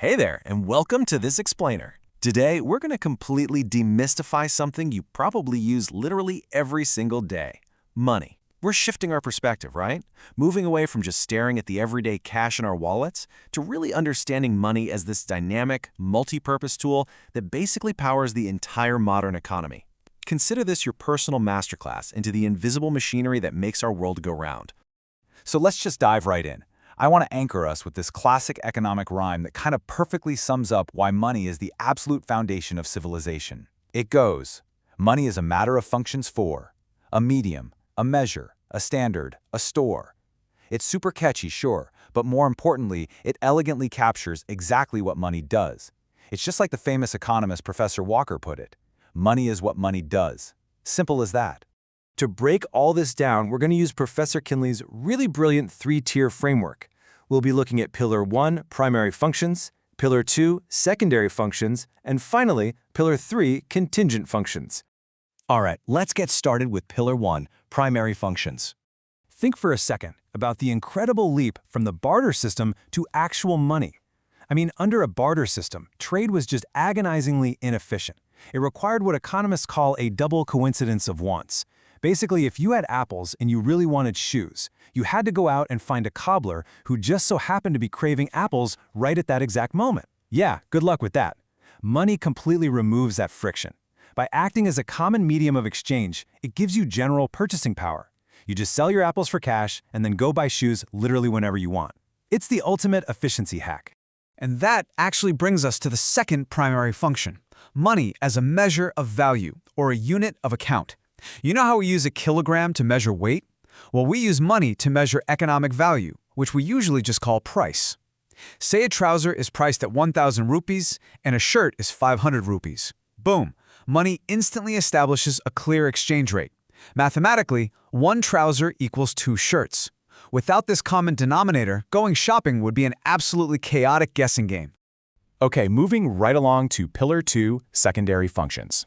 Hey there, and welcome to This Explainer. Today, we're going to completely demystify something you probably use literally every single day: money. We're shifting our perspective, right? Moving away from just staring at the everyday cash in our wallets to really understanding money as this dynamic, multi-purpose tool that basically powers the entire modern economy. Consider this your personal masterclass into the invisible machinery that makes our world go round. So let's just dive right in. I want to anchor us with this classic economic rhyme that kind of perfectly sums up why money is the absolute foundation of civilization. It goes, money is a matter of functions for, a medium, a measure, a standard, a store. It's super catchy, sure, but more importantly, it elegantly captures exactly what money does. It's just like the famous economist Professor Walker put it, money is what money does. Simple as that. To break all this down, we're going to use Professor Kinley's really brilliant three-tier framework. We'll be looking at Pillar 1, primary functions, Pillar 2, secondary functions, and finally, Pillar 3, contingent functions. All right, let's get started with Pillar 1, primary functions. Think for a second about the incredible leap from the barter system to actual money. I mean, under a barter system, trade was just agonizingly inefficient. It required what economists call a double coincidence of wants. Basically, if you had apples and you really wanted shoes, you had to go out and find a cobbler who just so happened to be craving apples right at that exact moment. Yeah, good luck with that. Money completely removes that friction. By acting as a common medium of exchange, it gives you general purchasing power. You just sell your apples for cash and then go buy shoes literally whenever you want. It's the ultimate efficiency hack. And that actually brings us to the second primary function, money as a measure of value or a unit of account. You know how we use a kilogram to measure weight? Well, we use money to measure economic value, which we usually just call price. Say a trouser is priced at 1,000 rupees and a shirt is 500 rupees. Boom! Money instantly establishes a clear exchange rate. Mathematically, one trouser equals two shirts. Without this common denominator, going shopping would be an absolutely chaotic guessing game. Okay, moving right along to Pillar 2, secondary functions.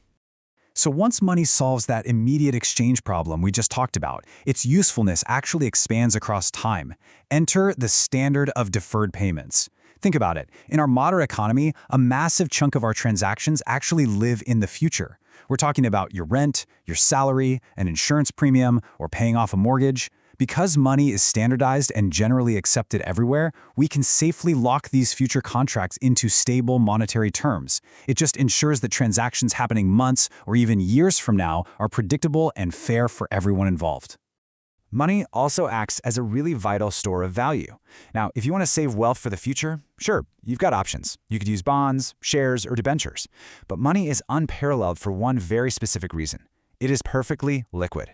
So once money solves that immediate exchange problem we just talked about, its usefulness actually expands across time. Enter the standard of deferred payments. Think about it. In our modern economy, a massive chunk of our transactions actually live in the future. We're talking about your rent, your salary, an insurance premium, or paying off a mortgage. Because money is standardized and generally accepted everywhere, we can safely lock these future contracts into stable monetary terms. It just ensures that transactions happening months or even years from now are predictable and fair for everyone involved. Money also acts as a really vital store of value. Now, if you want to save wealth for the future, sure, you've got options. You could use bonds, shares, or debentures. But money is unparalleled for one very specific reason. It is perfectly liquid.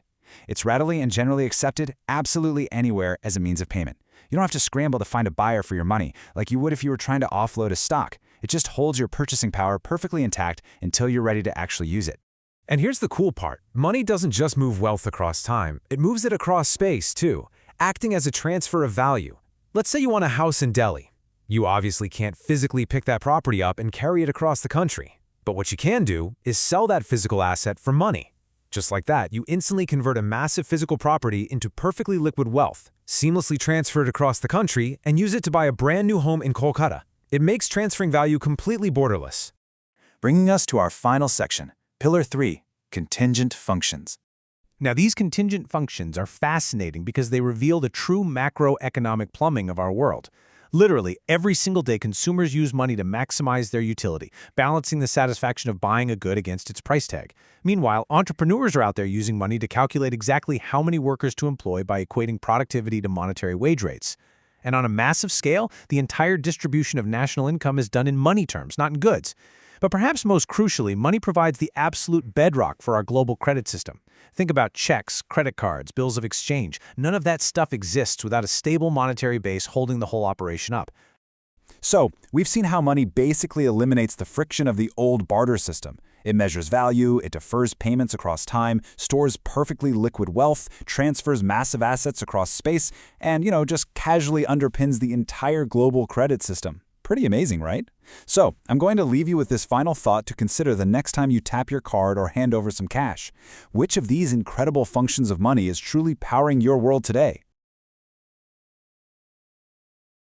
It's readily and generally accepted absolutely anywhere as a means of payment. You don't have to scramble to find a buyer for your money like you would if you were trying to offload a stock. It just holds your purchasing power perfectly intact until you're ready to actually use it. And here's the cool part. Money doesn't just move wealth across time, it moves it across space too, acting as a transfer of value. Let's say you want a house in Delhi. You obviously can't physically pick that property up and carry it across the country. But what you can do is sell that physical asset for money. Just like that, you instantly convert a massive physical property into perfectly liquid wealth, seamlessly transfer it across the country, and use it to buy a brand new home in Kolkata. It makes transferring value completely borderless. Bringing us to our final section, Pillar 3, contingent functions. Now, these contingent functions are fascinating because they reveal the true macroeconomic plumbing of our world. Literally, every single day, consumers use money to maximize their utility, balancing the satisfaction of buying a good against its price tag. Meanwhile, entrepreneurs are out there using money to calculate exactly how many workers to employ by equating productivity to monetary wage rates. And on a massive scale, the entire distribution of national income is done in money terms, not in goods. But perhaps most crucially, money provides the absolute bedrock for our global credit system. Think about checks, credit cards, bills of exchange. None of that stuff exists without a stable monetary base holding the whole operation up. So, we've seen how money basically eliminates the friction of the old barter system. It measures value, it defers payments across time, stores perfectly liquid wealth, transfers massive assets across space, and, just casually underpins the entire global credit system. Pretty amazing, right? So, I'm going to leave you with this final thought to consider the next time you tap your card or hand over some cash. Which of these incredible functions of money is truly powering your world today?